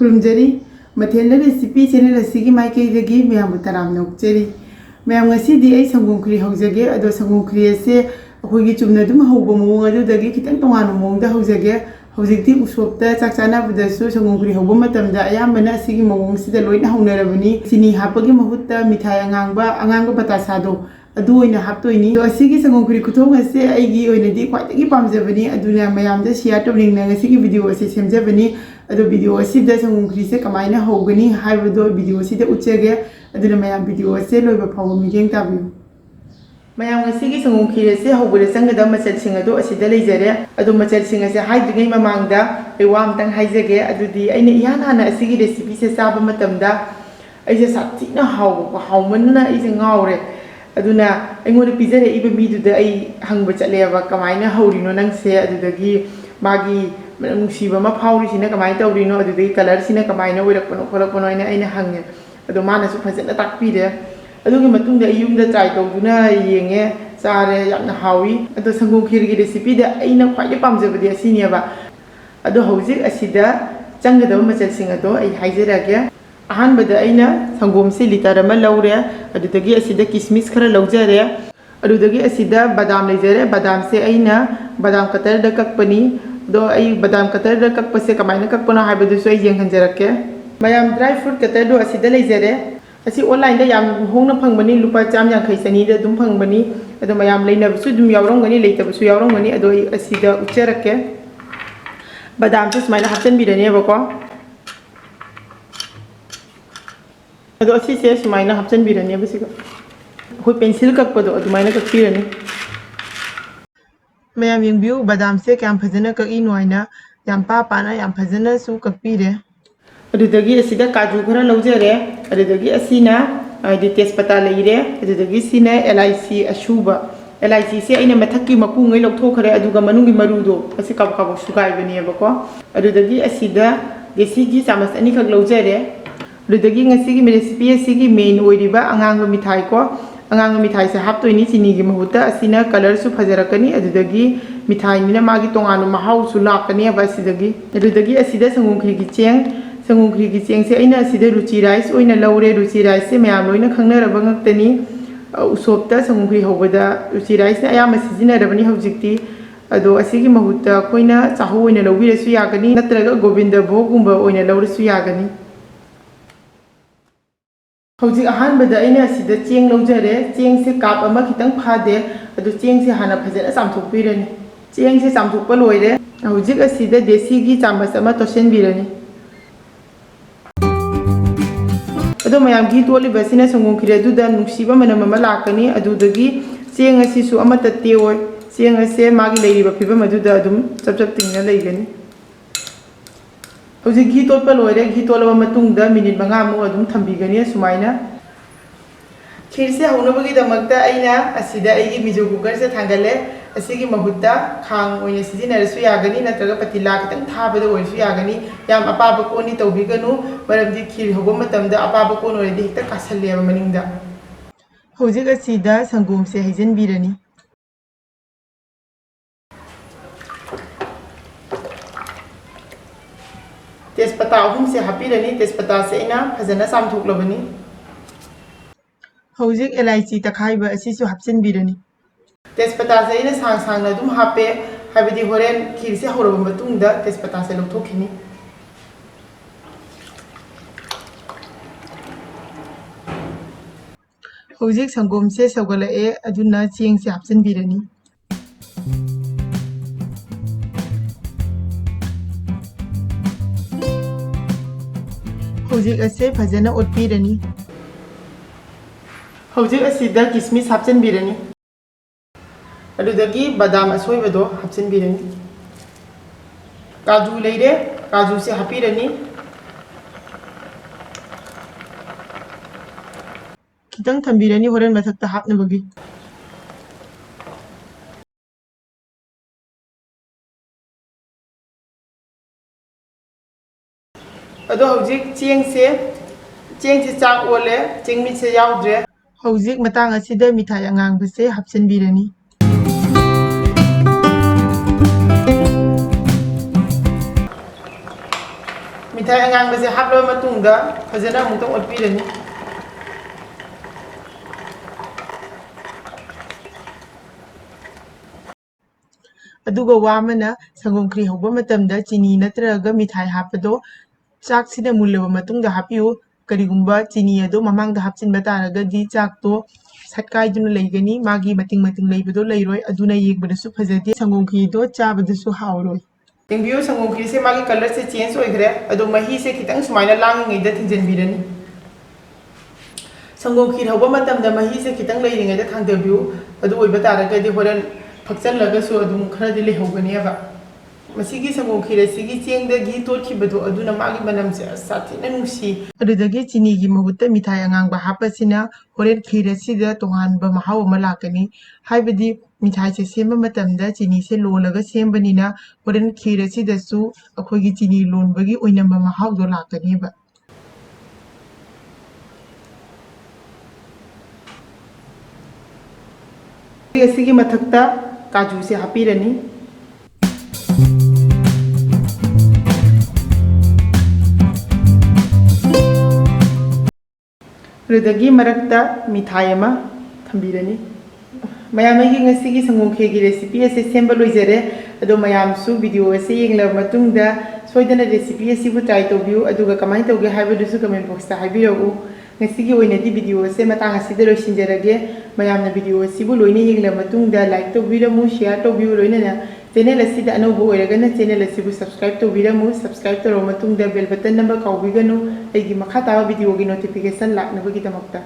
ꯈꯨꯔꯨꯝꯖꯔꯤ ꯃꯊꯦꯜꯗ recipe channel ꯑꯁꯤꯒꯤ ꯃꯥꯏꯀꯩꯗꯒꯤ ꯃꯌꯥꯝꯕꯨ ꯇꯔꯥꯝꯅ ꯑꯣꯛꯆꯔꯤ ꯃꯌꯥꯝ ꯉꯁꯤꯗꯤ ꯑꯩ ꯁꯪꯒꯣꯝ ꯈ꯭ꯔꯤ ꯍꯧꯖꯒꯦ ꯑꯗꯣ ꯁꯪꯒꯣꯝ ꯈ꯭ꯔꯤ ꯑꯁꯦ ꯑꯩꯈꯣꯏꯒꯤ ꯆꯨꯝꯅ ꯑꯗꯨꯝ ꯍꯧꯕ ꯃꯑꯣꯡ ꯑꯗꯨꯗꯒꯤ ꯈꯤꯇꯪ ꯇꯣꯉꯥꯟꯕ ꯃꯑꯣꯡꯗ ꯍꯧꯖꯒꯦ ꯍꯧꯖꯤꯛꯇꯤ ꯎꯁꯣꯞꯇ ꯆꯥꯛ ꯆꯥꯅꯕꯗꯁꯨ ꯁꯪꯒꯣꯝ ꯈ꯭ꯔꯤ ꯍꯧꯕ ꯃꯇꯝꯗ ꯑꯌꯥꯝꯕꯅ ꯑꯁꯤꯒꯤ ꯃꯑꯣꯡꯁꯤꯗ ꯂꯣꯏꯅ ꯍꯧꯅꯔꯕꯅꯤ ꯆꯤꯅꯤ ꯍꯥꯞꯄꯒꯤ ꯃꯍꯨꯠꯇ ꯃꯤꯊꯥꯏ ꯑꯉꯥꯡꯕ ꯕꯇꯥꯁꯥꯗꯣ ꯑꯗꯨ ꯑꯣꯏꯅ ꯍꯥꯞꯇꯣꯏꯅꯤ ꯑꯗꯣ ꯑꯁꯤꯒꯤ ꯁꯪꯒꯣꯝ ꯈ꯭ꯔꯤ ꯈꯨꯊꯣꯡ ꯑꯁꯦ ꯑꯩꯒꯤ ꯑꯣꯏꯅꯗꯤ ꯈ꯭ꯋꯥꯏꯗꯒꯤ ꯄꯥꯝꯖꯕꯅꯤ ꯑꯗꯨꯅ ꯃꯌꯥꯝꯗ ꯁꯤꯌꯔ ꯇꯧꯅꯤꯡꯅ ꯉꯁꯤꯒꯤ ꯚꯤꯗꯤꯑꯣ ꯑꯁꯤ ꯁꯦꯝꯖꯕꯅꯤ ꯑꯗꯣ ꯚꯤꯗꯤꯑꯣ ꯑꯁꯤꯗ ꯁꯪꯒꯣꯝ ꯈ꯭ꯔꯤꯁꯦ ꯀꯃꯥꯏꯅ ꯍꯧꯒꯅꯤ ꯍꯥꯏꯕꯗꯣ ꯚꯤꯗꯤꯑꯣ ꯑꯁꯤꯗ ꯎꯠꯆꯒꯦ ꯑꯗꯨꯅ ꯃꯌꯥꯝ ꯚꯤꯗꯤꯑꯣ ꯑꯁꯦ ꯂꯣꯏꯕ ꯐꯥꯎꯕ ꯃꯤꯠꯌꯦꯡ ꯇꯥꯕꯤꯌꯨ ꯃꯌꯥꯝ ꯉꯁꯤꯒꯤ ꯁꯪꯒꯣꯝ ꯈ꯭ꯔꯤ ꯑꯁꯦ ꯍꯧꯕꯗ ꯆꯪꯒꯗꯕ ꯃꯆꯜꯁꯤꯡ ꯑꯗꯨ ꯑꯁꯤꯗ ꯂꯩꯖꯔꯦ ꯑꯗꯣ ꯃꯆꯜꯁꯤꯡ ꯑꯁꯦ ꯍꯥꯏꯗ꯭ꯔꯤꯉꯩ ꯃꯃꯥꯡꯗ ꯑꯩ ꯋꯥ ꯑꯃꯇꯪ ꯍꯥꯏꯖꯒꯦ ꯑꯗꯨꯗꯤ ꯑꯩꯅ ꯏꯍꯥꯟ ꯍꯥꯟꯅ ꯑꯁꯤꯒꯤ ꯔꯦꯁꯤꯄꯤꯁꯦ ꯆꯥꯕ ꯃꯇꯝꯗ ꯑꯩꯁꯦ ꯁꯥꯊꯤꯅ ꯍꯥꯎꯃꯟꯅ ꯑꯩꯁꯦ ꯉꯥꯎꯔꯦ ꯑꯗꯨꯅ ꯑꯩꯉꯣꯟꯗ ꯄꯤꯖꯔꯛꯏꯕ ꯃꯤꯗꯨꯗ ꯑꯩ ꯍꯪꯕ ꯆꯠꯂꯦꯕ ꯀꯃꯥꯏꯅ ꯍꯧꯔꯤꯅꯣ ꯅꯪꯁꯦ ꯑꯗꯨꯗꯒꯤ मागी नुंसीबा मा फाउरिसिना कमाय तौरिनो अदुदगी कलरसिना कमायना ओइरकपनो खोलकपनो अइना हंगे अदो मानसु फजना ताकपीरे अदुगी मतुंगदा युमदा ट्राई तौदुना येंगे चारे यामना हावी अदो संगोम खीरगी रेसिपीदा अइना ख्वाइदे पामजबदि असिनेबा अदो हौजिक असिदा चंगदब मचलसिंग अदो अइ हाइजरागे अहानबदा अइना संगोमसे लिटर अमा लौरे अदुदगी असिदा किसमिस खरा लौजरे अदुदगी असिदा बादाम लेजरे बादाम से अइना बादाम कतर द ककपनी दो अइ बादाम कतर द ककपसे कमायना ककपनो हाइबदुसु अइ येंहंजरके मयाम ड्राई फ्रूट कतर दो असिदा लेजरे असि ऑनलाइन दा याम होंगना फंगबनी लुपा 150 सनी दा दुम फंगबनी अदो मयाम लेनबसु दुम यावरंगनी लेतबसु यावरंगनी अदो असिदा उच्चरके बादाम से स्माइल हापचन बिरनेबको अदो असि से स्माइल हापचन बिरनेबसिगा होय पेंसिल ककपदो अदुमाइना ककपिरनी मैम यंबियू बादाम से क्या फजना कईनो आइना याम पाना याम फजना सु कपीरे अदुदगी असिदा काजू खरा लौजरे अदुदगी असिना दि तेजपत्ता लेइरे अदुदगी सिना एलआईसी अशुबा एलआईसी से अइना मथक्की मकुंगै लौथोखरे अदुगा मनुंगी मरुदो असि कब सुगाइबनेबको अदुदगी असिदा देसीगी चामच अनि खक लौजरे अदुदगी ngasiगी रेसिपी असिगी मेन ओइरिबा अंगांग मिठाई को अंगांग मिठाई से हापतोइनी चीनी की महुता असिना कलर सु फजरकनी अदुदगी मिठाई निना मागी तोंगानु महाउ सु लाकनी अबसिदगी अदुदगी असिदा संगोम ख्री की चेंग से अइना असिदा रुचि राइस ओइना लौरे रुचि राइस से मयाम लोइना खंगनरबा ngakतनी उसोपता संगोम ख्री होबदा रुचि राइस ने अयाम सिजिनरबनी हौजिक्ति अदो असिगी महुता कोइना चाहु ओइना लौबिरसु यागनी नत्रगा गोविंद भोगगुंबा ओइना लौरसु यागनी हौजिक अहानबदा अइना असिदा चेंग लौजरे चेंग से काप अमा खितंग फादे अदो चेंग से हाना फजना चामथोकपिरनी चेंग से चामथोकपा लोइरे हौजिक असिदा देसीगी चामच अमा तोसेनबिरनी अदो मयाम घी तोलिबसिना संगोम खिरे अदुदा नुंसीबा मनम अमा लाकनी अदुदगी चेंग असिसु अमा तत्ते ओय चेंग असे मागी लेरिबा फिबम अदुदा अदुम चप चप तिंगना लेगनी हौजिक घी तोलपा लोइरे घी तोलबा मतुंगदा मिनिट 5 मु अदुम थंबिगनी सुमाइना खीर से हौनबगीदमक्ता अइना असिदा अइगी मिजो कुकर से थांगले असिगी महुत्ता खांग ओइना सिजिनरसु यागनी नत्रगा पतिला खितंग थाबदा ओइसु यागनी याम अपाबा कोनी तौबिगनु मरमदि खीर हौबा मतमदा अपाबा कोन ओइदि हिक्ता कासल्लेबा मनिंगदा हौजिक असिदा संगोम से हैजनबिरनी तेजपत्ता अहुम से हापीरनी तेजपत्ता से अइना फजना सामथोकलबनी हौजिक एलाइची तखाइबा असिसु हापचनबिरनी तेजपत्ता से अइना सांग सांगना दुम हापे हाबदि होरेन खीर से हौरबा मतुंगदा तेजपत्ता से लौथोखिनी हौजिक संगोम से सौगलए अदुना चेंग से हापचनबिरनी हौजिक असे फजना ओतपीरनी हौजिक असिदा किसमिस हापचनबिरनी अदुदगी बादाम असोइबदो हापचनबिरनी काजू लेइरे काजू से हापीरनी खितंग थंबिरनी होरेन मथक्ता हापनबगी अदो हौजिक चेंग से चाक ओले चेंग मिट से याउद्रे हौजिक मतांग असिदा मिठाई अंगांगबसे हापचनबिरनी ꯃꯤꯊꯥꯏ ꯑꯉꯥꯡꯕꯁꯦ ꯍꯥꯞꯂꯕ ꯃꯇꯨꯡꯗ ꯐꯖꯅ ꯑꯃꯨꯛꯇꯪ ꯑꯣꯠꯄꯤꯔꯅꯤ ꯑꯗꯨꯒ ꯋꯥ ꯑꯃꯅ ꯁꯪꯒꯣꯝ ꯈꯦꯔꯤ ꯍꯧꯕ ꯃꯇꯝꯗ ꯆꯤꯅꯤ ꯅꯠꯇ꯭ꯔꯒ ꯃꯤꯊꯥꯏ ꯍꯥꯞꯄꯗꯣ ꯆꯥꯛꯁꯤꯅ ꯃꯨꯜꯂꯕ ꯃꯇꯨꯡꯗ ꯍꯥꯞꯄꯤꯌꯨ ꯀꯔꯤꯒꯨꯝꯕ ꯆꯤꯅꯤ ꯑꯗꯣ ꯃꯃꯥꯡꯗ ꯍꯥꯞꯆꯤꯟꯕ ꯇꯥꯔꯒꯗꯤ ꯆꯥꯛꯇꯣ ꯁꯠꯀꯥꯏꯗꯨꯅ ꯂꯩꯒꯅꯤ ꯃꯥꯒꯤ ꯃꯇꯤꯡ ꯂꯩꯕꯗꯣ ꯂꯩꯔꯣꯏ ꯑꯗꯨꯅ ꯌꯦꯡꯕꯗꯁꯨ ꯐꯖꯗꯦ ꯁꯪꯒꯣꯝ ꯈꯦꯔꯤꯗꯣ ꯆꯥꯕꯗꯁꯨ ꯍꯥꯎꯔꯣꯏ ꯌꯦꯡꯕꯤꯌꯨ ꯁꯪꯒꯣꯝ ꯈꯦꯔꯤꯁꯦ ꯃꯥꯒꯤ ꯀꯂꯔꯁꯦ ꯆꯦꯟꯖ ꯑꯣꯏꯈ꯭ꯔꯦ ꯑꯗꯣ ꯃꯍꯤꯁꯦ ꯈꯤꯇꯪ ꯁꯨꯃꯥꯏꯅ ꯂꯥꯡꯉꯤꯉꯩꯗ ꯊꯤꯡꯖꯤꯟꯕꯤꯔꯅꯤ ꯁꯪꯒꯣꯝ ꯈꯦꯔꯤ ꯍꯧꯕ ꯃꯇꯝꯗ ꯃꯍꯤꯁꯦ ꯈꯤꯇꯪ ꯂꯩꯔꯤꯉꯩꯗ ꯊꯥꯡꯗꯕꯤꯌꯨ ꯑꯗꯨ ꯑꯣꯏꯕ ꯇꯥꯔꯒꯗꯤ ꯍꯣꯔꯦꯟ ꯐꯛꯆꯜꯂꯒꯁꯨ ꯑꯗꯨꯝ ꯈꯔꯗꯤ ꯂꯩꯍꯧꯒꯅꯦꯕ ꯃꯁꯤꯒꯤ ꯁꯪꯒꯣꯝ ꯈꯦꯔꯤ ꯑꯁꯤꯒꯤ ꯆꯦꯡꯗ ꯘꯤ ꯇꯣꯠꯈꯤꯕꯗꯣ ꯑꯗꯨꯅ ꯃꯥꯒꯤ ꯃꯅꯝꯁꯦ ꯁꯥꯊꯤꯅ ꯅꯨꯡꯁꯤ ꯑꯗꯨꯗꯒꯤ ꯆꯤꯅꯤꯒꯤ ꯃꯍꯨꯠꯇ ꯃꯤꯊꯥꯏ ꯑꯉꯥꯡꯕ ꯍꯥꯞꯄꯁꯤꯅ ꯍꯣꯔꯦꯟ ꯈꯦꯔꯤ ꯑꯁꯤꯗ ꯇꯣꯉꯥꯟꯕ ꯃꯍꯥꯎ ꯑꯃ ꯂꯥꯛꯀꯅꯤ ꯍꯥꯏꯕꯗꯤ ꯃꯤꯊꯥꯏꯁꯦ ꯁꯦꯝꯕ ꯃꯇꯝꯗ ꯆꯤꯅꯤꯁꯦ ꯂꯣꯜꯂꯒ ꯁꯦꯝꯕꯅꯤꯅ ꯍꯣꯔꯦꯟ ꯈꯦꯔꯤ ꯑꯁꯤꯗꯁꯨ ꯑꯩꯈꯣꯏꯒꯤ ꯆꯤꯅꯤ ꯂꯣꯟꯕꯒꯤ ꯑꯣꯏꯅꯝꯕ ꯃꯍꯥꯎꯗꯣ ꯂꯥꯛꯀꯅꯦꯕ ꯑꯁꯤꯒꯤ ꯃꯊꯛꯇ ꯀꯥꯖꯨꯁꯦ ꯍꯥꯞꯄꯤꯔꯅꯤ ꯑꯗꯨꯗꯒꯤ ꯃꯔꯛꯇ ꯃꯤꯊꯥꯏ ꯑꯃ ꯊꯝꯕꯤꯔꯅꯤ ꯃꯌꯥꯝ ꯑꯩꯒꯤ ꯉꯁꯤꯒꯤ ꯁꯪꯒꯣꯝ ꯈꯦꯔꯤꯒꯤ ꯔꯦꯁꯤꯄꯤ ꯑꯁꯤ ꯁꯦꯝꯕ ꯂꯣꯏꯖꯔꯦ ꯑꯗꯣ ꯃꯌꯥꯝꯁꯨ ꯚꯤꯗꯤꯑꯣ ꯑꯁꯤ ꯌꯦꯡꯂꯕ ꯃꯇꯨꯡꯗ ꯁꯣꯏꯗꯅ ꯔꯦꯁꯤꯄꯤ ꯑꯁꯤꯕꯨ ꯇ꯭ꯔꯥꯏ ꯇꯧꯕꯤꯌꯨ ꯑꯗꯨꯒ ꯀꯃꯥꯏꯅ ꯇꯧꯒꯦ ꯍꯥꯏꯕꯗꯨꯁꯨ ꯀꯃꯦꯟ ꯕꯣꯛꯁꯇ ꯍꯥꯏꯕꯤꯔꯛꯎ ꯉꯁꯤꯒꯤ ꯑꯣꯏꯅꯗꯤ ꯚꯤꯗꯤꯑꯣ ꯑꯁꯤ ꯃꯇꯥꯡ ꯑꯁꯤꯗ ꯂꯣꯏꯁꯤꯟꯖꯔꯒꯦ ꯃꯌꯥꯝꯅ ꯚꯤꯗꯤꯑꯣ ꯑꯁꯤꯕꯨ ꯂꯣꯏꯅ ꯌꯦꯡꯂꯕ ꯃꯇꯨꯡꯗ ꯂꯥꯏꯛ ꯇꯧꯕꯤꯔꯝꯃꯨ ꯁꯦꯌꯔ ꯇꯧꯕꯤꯌꯨ ꯂꯣꯏꯅꯅ ꯆꯦꯅꯦꯜ ꯑꯁꯤꯗ ꯑꯅꯧꯕ ꯑꯣꯏꯔꯒꯅ ꯆꯦꯅꯦꯜ ꯑꯁꯤꯕꯨ ꯁꯕꯁꯀ꯭राꯏꯕ ꯇꯧꯕꯤꯔꯝꯃꯨ ꯁꯕꯁꯀ꯭राꯏꯕ ꯇꯧꯔꯕ ꯃꯇꯨꯡꯗ ꯕꯦꯜ ꯕꯇꯟ ꯅꯝꯕ ꯀꯥꯎꯕꯤꯒꯅꯨ ꯑꯩꯒꯤ ꯃꯈꯥ ꯇꯥꯕ ꯚꯤꯗꯤꯑꯣꯒꯤ ꯅꯣꯇꯤꯐꯤꯀꯦꯁꯟ ꯂꯥꯛꯅꯕꯒꯤꯗꯃꯛꯇ